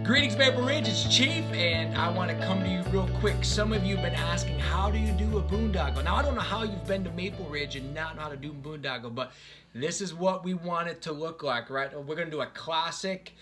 Greetings, Maple Ridge, it's Chief, and I want to come to you real quick. Some of you have been asking, how do you do a boondoggle? Now, I don't know how you've been to Maple Ridge and not know how to do boondoggle, but this is what we want it to look like, right? We're going to do a classic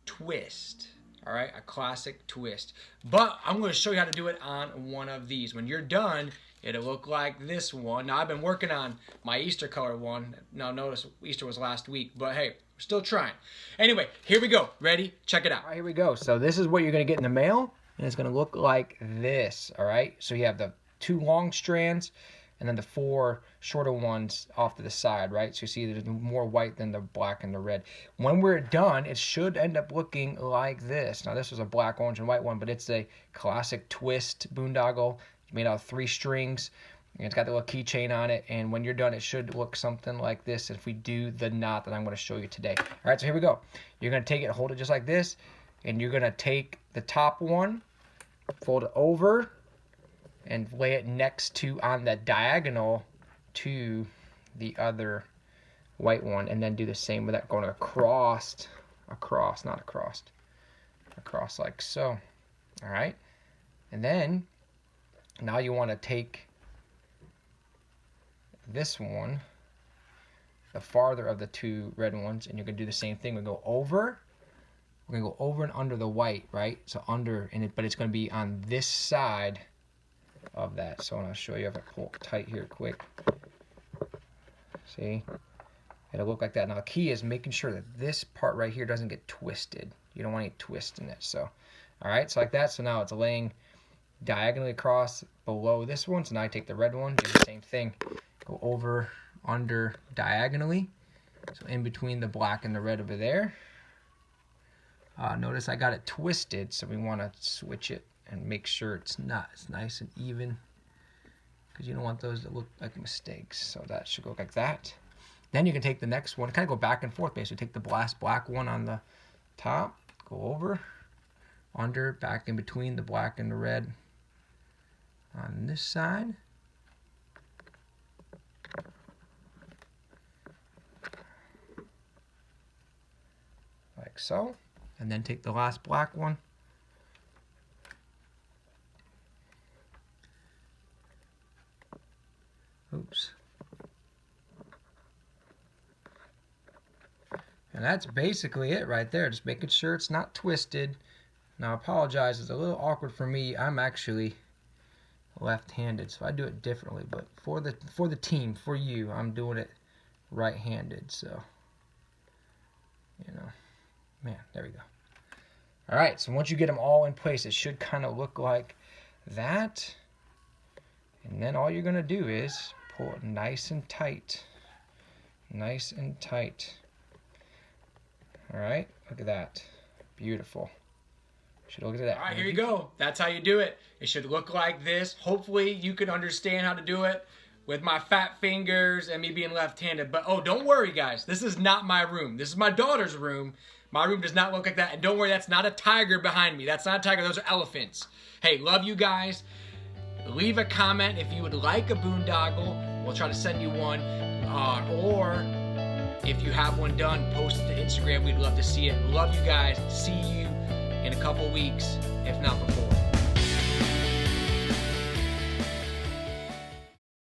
twist, all right? A classic twist. But I'm going to show you how to do it on one of these. When you're done, it'll look like this one. Now, I've been working on my Easter color one. Now, notice Easter was last week, but hey, we're still trying. Anyway, here we go. Ready? Check it out. All right, here we go. So this is what you're going to get in the mail, and it's going to look like this, all right? So you have the 2 long strands and then the 4 shorter ones off to the side, right? So you see there's more white than the black and the red. When we're done, it should end up looking like this. Now, this was a black, orange, and white one, but it's a classic twist boondoggle. It's made out of 3 strings. And it's got the little keychain on it, and when you're done, it should look something like this if we do the knot that I'm going to show you today. All right, so here we go. You're going to take it, hold it just like this, and you're going to take the top one, fold it over, and lay it next to, on the diagonal to the other white one, and then do the same with that, going across like so. All right, and then now you want to take this one, the farther of the 2 red ones, and you're gonna do the same thing. We're gonna go over and under the white, right? So under, but it's gonna be on this side of that. So I'll show you if I pull it tight here quick. See, it'll look like that. Now the key is making sure that this part right here doesn't get twisted. You don't want any twist in it. So, all right, so like that. So now it's laying diagonally across below this one. So now I take the red one, do the same thing. Go over, under, diagonally. So in between the black and the red over there. Notice I got it twisted, so we want to switch it and make sure it's nice and even, because you don't want those to look like mistakes. So that should go like that. Then you can take the next one, kind of go back and forth basically. Take the black one on the top, go over, under, back in between the black and the red on this side. Like so, and then take the last black one, oops, and that's basically it right there. Just making sure it's not twisted. Now I apologize, it's a little awkward for me. I'm actually left-handed, so I do it differently, but for the team, for you, I'm doing it right-handed. So, you know, man, there we go. All right, so once you get them all in place, it should kind of look like that. And then all you're going to do is pull it nice and tight. Nice and tight. All right, look at that. Beautiful. Should look at that. All right, here you go. That's how you do it. It should look like this. Hopefully you can understand how to do it with my fat fingers and me being left-handed. But oh, don't worry, guys. This is not my room. This is my daughter's room. My room does not look like that. And don't worry, that's not a tiger behind me. That's not a tiger. Those are elephants. Hey, love you guys. Leave a comment if you would like a boondoggle. We'll try to send you one. Or if you have one done, post it to Instagram. We'd love to see it. Love you guys. See you in a couple weeks, if not before.